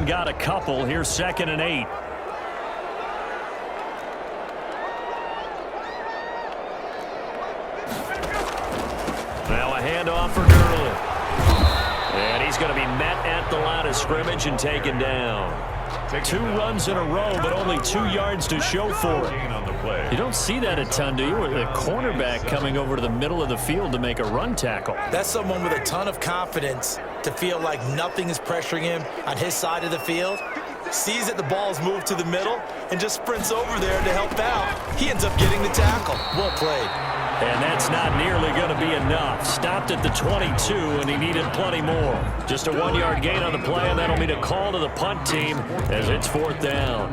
and got a couple. Here's 2nd and 8. Now a handoff for Gurley. And he's going to be met at the line of scrimmage and taken down. 2 runs in a row, but only 2 yards to show for it. You don't see that a ton, do you? With a cornerback coming over to the middle of the field to make a run tackle. That's someone with a ton of confidence to feel like nothing is pressuring him on his side of the field. Sees that the ball is moved to the middle and just sprints over there to help out. He ends up getting the tackle. Well played. And that's not nearly going to be enough. Stopped at the 22, and he needed plenty more. Just a 1-yard gain on the play, and that'll mean a call to the punt team as it's 4th down.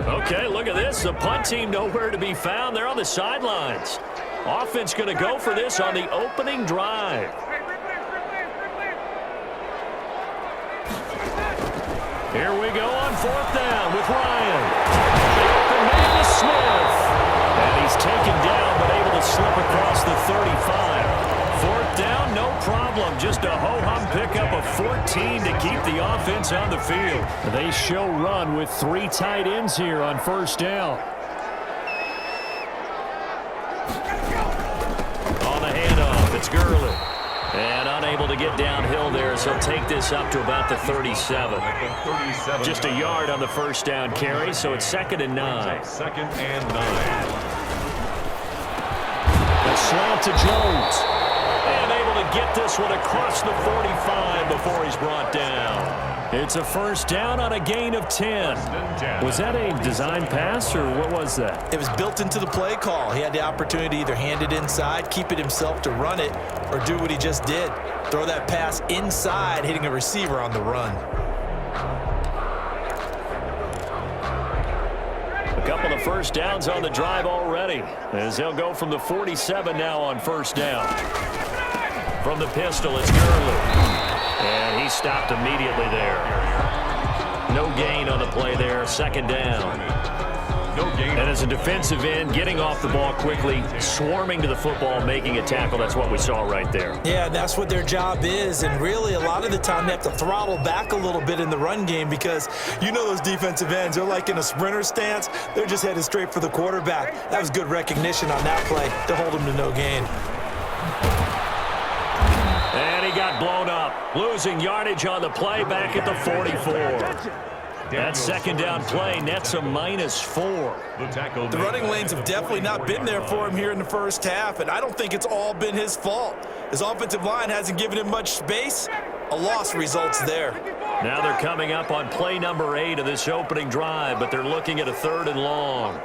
Okay, look at this. The punt team nowhere to be found. They're on the sidelines. Offense going to go for this on the opening drive. Here we go on 4th down with Ryan. The man is Smith. And he's taken down but able to slip across the 35. 4th down, no problem. Just a ho-hum pickup of 14 to keep the offense on the field. They show run with 3 tight ends here on 1st down. On the handoff, it's Gurley. And unable to get downhill there, so he'll take this up to about the 37. Just a yard on the 1st down carry, so it's 2nd and 9. 2nd and 9. A slant to Jones. And able to get this one across the 45 before he's brought down. It's a 1st down on a gain of 10. Was that a design pass, or what was that? It was built into the play call. He had the opportunity to either hand it inside, keep it himself to run it, or do what he just did. Throw that pass inside, hitting a receiver on the run. A couple of 1st downs on the drive already, as they'll go from the 47 now on 1st down. From the pistol, it's Gurley. And he stopped immediately there. No gain on the play there, 2nd down. No gain. And as a defensive end, getting off the ball quickly, swarming to the football, making a tackle, that's what we saw right there. Yeah, that's what their job is. And really, a lot of the time, they have to throttle back a little bit in the run game because you know those defensive ends, they're like in a sprinter stance. They're just headed straight for the quarterback. That was good recognition on that play to hold him to no gain. And he got blown up, losing yardage on the play back at the 44. That 2nd down play nets a -4. The running lanes have definitely not been there for him here in the 1st half, and I don't think it's all been his fault. His offensive line hasn't given him much space. A loss results there. Now they're coming up on play number 8 of this opening drive, but they're looking at a 3rd and long.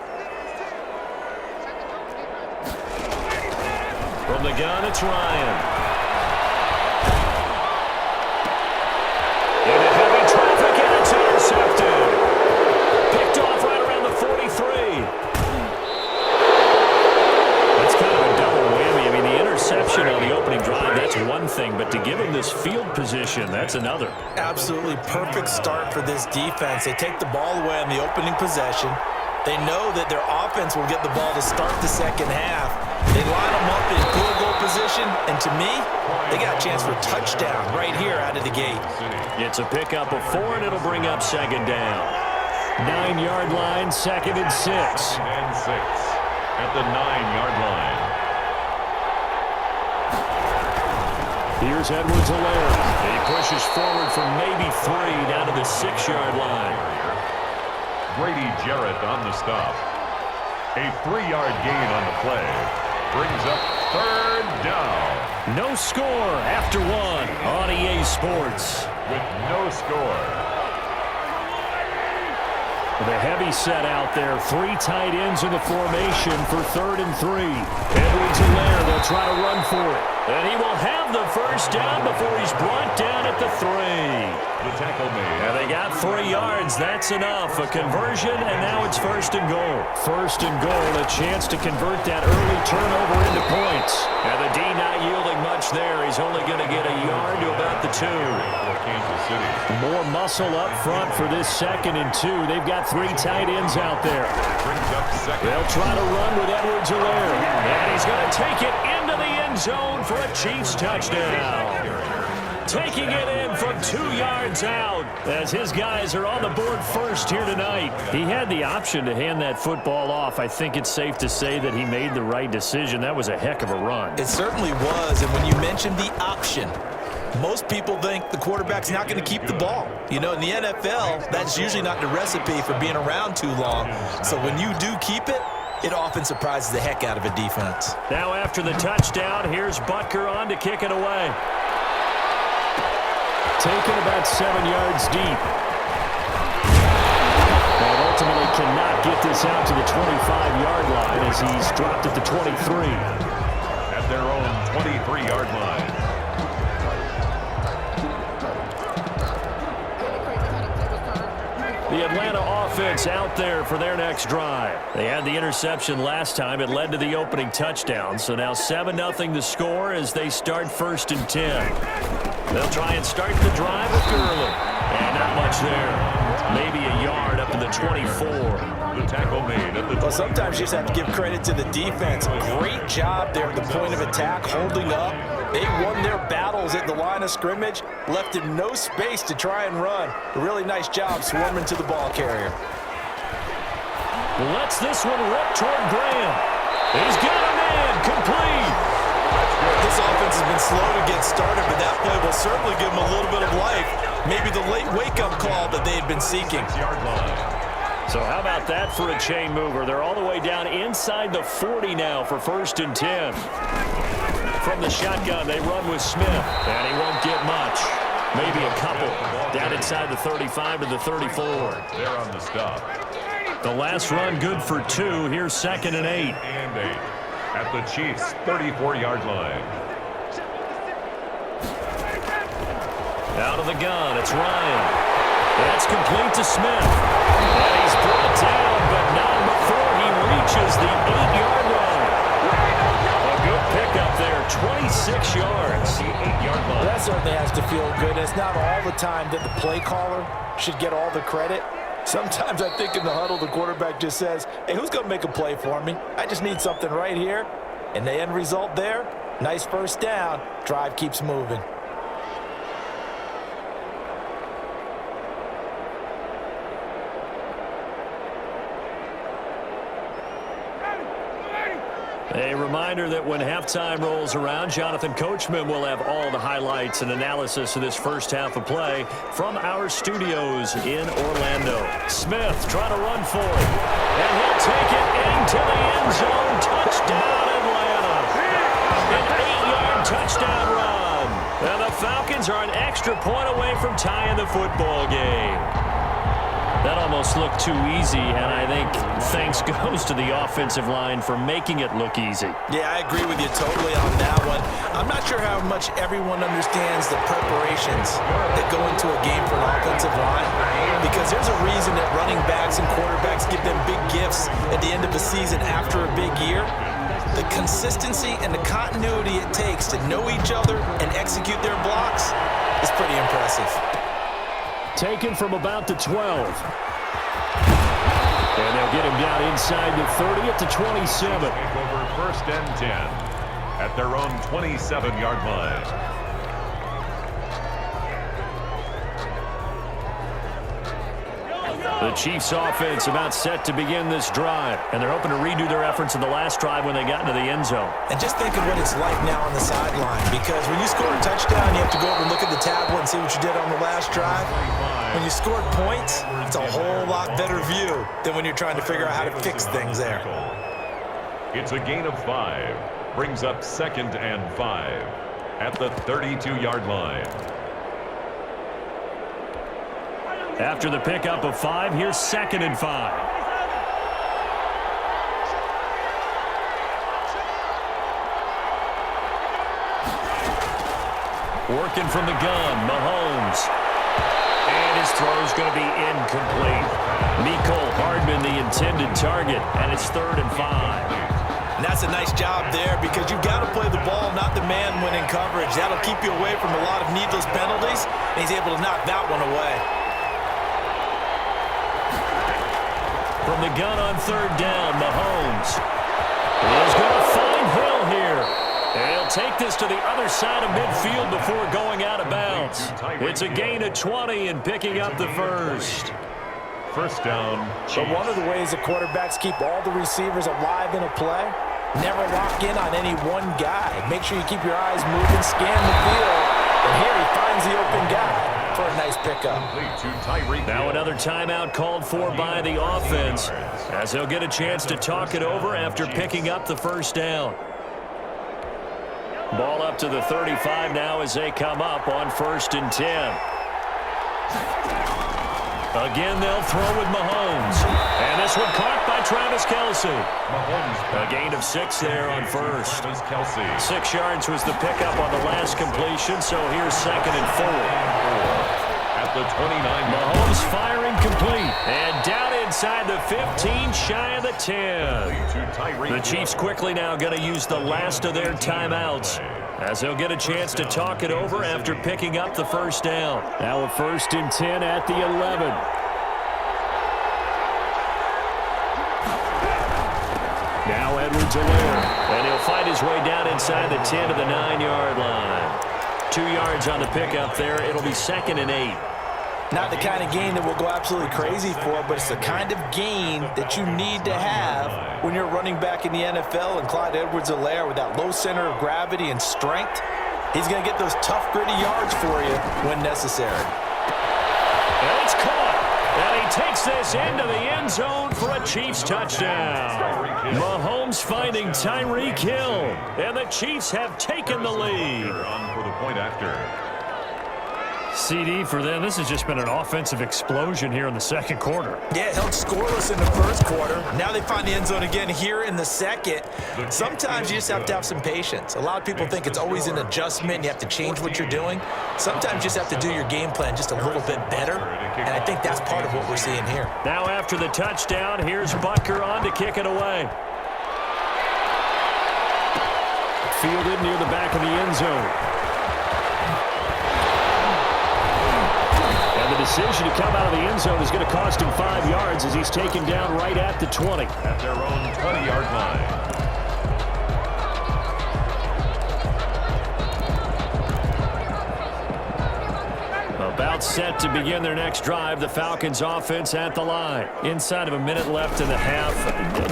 From the gun, it's Ryan. Into heavy traffic, and it's intercepted. Picked off right around the 43. That's kind of a double whammy. I mean, the interception on the opening drive, that's one thing, but to give him this field position, that's another. Absolutely perfect start for this defense. They take the ball away on the opening possession. They know that their offense will get the ball to start the 2nd half. They line them up in field goal position, and to me, they got a chance for a touchdown right here out of the gate. It's a pickup of 4, and it'll bring up 2nd down. 9-yard line, 2nd and 6. 2nd and 6 at the 9-yard line. Here's Edwards-Helaire. He pushes forward from maybe 3 down to the 6-yard line. Grady Jarrett on the stop. A 3-yard gain on the play. Brings up 3rd down. No score after 1 on EA Sports. With no score. The heavy set out there. 3 tight ends in the formation for 3rd and 3. Edwards-Helaire, they'll try to run for it. And he will have the 1st down before he's brought down at the 3. The tackle made. And they got 3 yards. That's enough. A conversion, and now it's 1st and goal. 1st and goal, a chance to convert that early turnover into points. And the D not yielding much there. He's only going to get a yard to about the 2. For Kansas City. More muscle up front for this 2nd and 2. They've got 3 tight ends out there. They'll try to run with Edwards-Helaire. And he's going to take it into the end zone for a Chiefs touchdown. Taking it in from 2 yards out as his guys are on the board first here tonight. He had the option to hand that football off. I think it's safe to say that he made the right decision. That was a heck of a run. It certainly was, and when you mentioned the option, most people think the quarterback's not going to keep the ball. You know, in the NFL, that's usually not the recipe for being around too long. So when you do keep it, it often surprises the heck out of a defense. Now after the touchdown, here's Butker on to kick it away. Taken about 7 yards deep. And ultimately cannot get this out to the 25-yard line as he's dropped at the 23. At their own 23-yard line. The Atlanta offense out there for their next drive. They had the interception last time. It led to the opening touchdown. So now 7-0 the score as they start 1st and 10. They'll try and start the drive with Gurley. And not much there. Maybe a yard up to the 24. The tackle made at the 20. Well, sometimes you just have to give credit to the defense. Great job there at the point of attack, holding up. They won their battles at the line of scrimmage, left him no space to try and run. A really nice job swarming to the ball carrier. Lets this one rip toward Graham. He's got a man complete. This offense has been slow to get started, but that play will certainly give them a little bit of life. Maybe the late wake-up call that they had been seeking. So how about that for a chain mover? They're all the way down inside the 40 now for 1st and 10. From the shotgun, they run with Smith, and he won't get much. Maybe a couple. Down inside the 35 to the 34. They're on the stop. The last run good for 2. Here's 2nd and 8. And 8. At the Chiefs' 34-yard line. Out of the gun, it's Ryan. That's complete to Smith. And he's brought down, but not before he reaches the 8-yard line. A good pickup there, 26 yards. The 8-yard line. That certainly has to feel good. It's not all the time that the play caller should get all the credit. Sometimes I think in the huddle, the quarterback just says, hey, who's going to make a play for me? I just need something right here. And the end result there, nice 1st down. Drive keeps moving. A reminder that when halftime rolls around, Jonathan Coachman will have all the highlights and analysis of this first half of play from our studios in Orlando. Smith trying to run for it, and he'll take it into the end zone. Touchdown, Atlanta. An 8-yard touchdown run. And the Falcons are an extra point away from tying the football game. That almost looked too easy, and I think thanks goes to the offensive line for making it look easy. Yeah, I agree with you totally on that one. I'm not sure how much everyone understands the preparations that go into a game for an offensive line, because there's a reason that running backs and quarterbacks give them big gifts at the end of the season after a big year. The consistency and the continuity it takes to know each other and execute their blocks is pretty impressive. Taken from about the 12. And they'll get him down inside the 30 at the 27. Take over 1st and 10 at their own 27-yard line. The Chiefs offense about set to begin this drive, and they're hoping to redo their efforts in the last drive when they got into the end zone. And just think of what it's like now on the sideline, because when you score a touchdown, you have to go over and look at the tablet and see what you did on the last drive. When you scored points, it's a whole lot better view than when you're trying to figure out how to fix things there. It's a gain of 5. Brings up 2nd and 5 at the 32-yard line. After the pickup of 5, here's 2nd and 5. Working from the gun, Mahomes. And his throw's going to be incomplete. Mecole Hardman, the intended target, and it's 3rd and 5. And that's a nice job there because you've got to play the ball, not the man when in coverage. That'll keep you away from a lot of needless penalties, and he's able to knock that one away. From the gun on third down, Mahomes is going to find Hill here. And he'll take this to the other side of midfield before going out of bounds. It's a gain of 20 and picking up the first. First down. So one of the ways the quarterbacks keep all the receivers alive in a play, never lock in on any one guy. Make sure you keep your eyes moving, scan the field, and here he finds the open guy for a nice pickup. Now another timeout called for by the offense as they'll get a chance to talk it over after picking up the first down. Ball up to the 35 now as they come up on 1st and 10. Again, they'll throw with Mahomes. And this one caught by Travis Kelce. A gain of 6 there on first. 6 yards was the pickup on the last completion, so here's 2nd and 4. At the 29. Mahomes firing complete. And down inside the 15, shy of the 10. The Chiefs quickly now going to use the last of their timeouts as they'll get a chance to talk it over after picking up the first down. Now a 1st and 10 at the 11. Now Edwards-Helaire, and he'll fight his way down inside the 10 to the 9-yard line. 2 yards on the pickup there. It'll be 2nd and 8. Not the kind of gain that we'll go absolutely crazy for, but it's the kind of gain that you need to have when you're running back in the NFL. And Clyde Edwards-Helaire, with that low center of gravity and strength, he's going to get those tough, gritty yards for you when necessary. And it's caught. And he takes this into the end zone for a Chiefs touchdown. Mahomes finding Tyreek Hill. And the Chiefs have taken the lead. On for the point after. CD for them. This has just been an offensive explosion here in the second quarter. Yeah, held scoreless in the first quarter. Now they find the end zone again here in the second. Sometimes you just have to have some patience. A lot of people think it's always an adjustment and you have to change what you're doing. Sometimes you just have to do your game plan just a little bit better, and I think that's part of what we're seeing here. Now after the touchdown, here's Butker on to kick it away. Fielded near the back of the end zone. The decision to come out of the end zone is going to cost him 5 yards as he's taken down right at the 20. At their own 20-yard line. About set to begin their next drive. The Falcons offense at the line. Inside of a minute left in the half.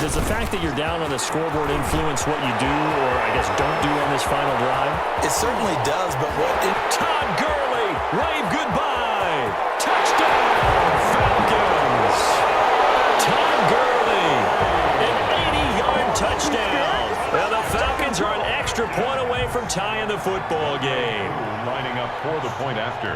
Does the fact that you're down on the scoreboard influence what you do or, I guess, don't do on this final drive? It certainly does, but what Todd Gurley, wave goodbye. Touchdown, Falcons. Todd Gurley, an 80-yard touchdown. Now the Falcons are an extra point away from tying the football game. Lining up for the point after.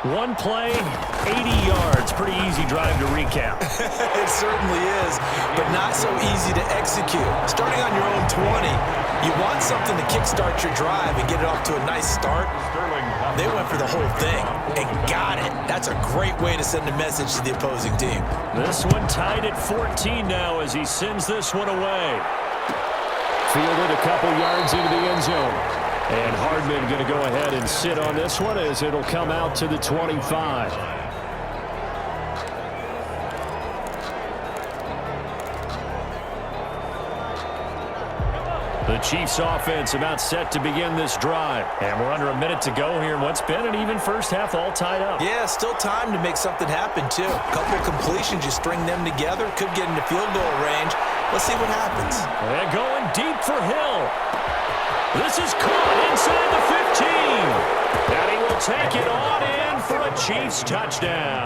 One play, 80 yards. Pretty easy drive to recap. It certainly is, but not so easy to execute. Starting on your own 20, you want something to kickstart your drive and get it off to a nice start. They went for the whole thing and got it. That's a great way to send a message to the opposing team. This one tied at 14 now as he sends this one away. Fielded a couple yards into the end zone. And Hardman going to go ahead and sit on this one as it'll come out to the 25. The Chiefs offense about set to begin this drive. And we're under a minute to go here in what's been an even first half all tied up. Yeah, still time to make something happen, too. A couple completions, you string them together, could get into field goal range. Let's see what happens. And going deep for Hill. This is caught inside the 15. And he will take it on in for a Chiefs touchdown.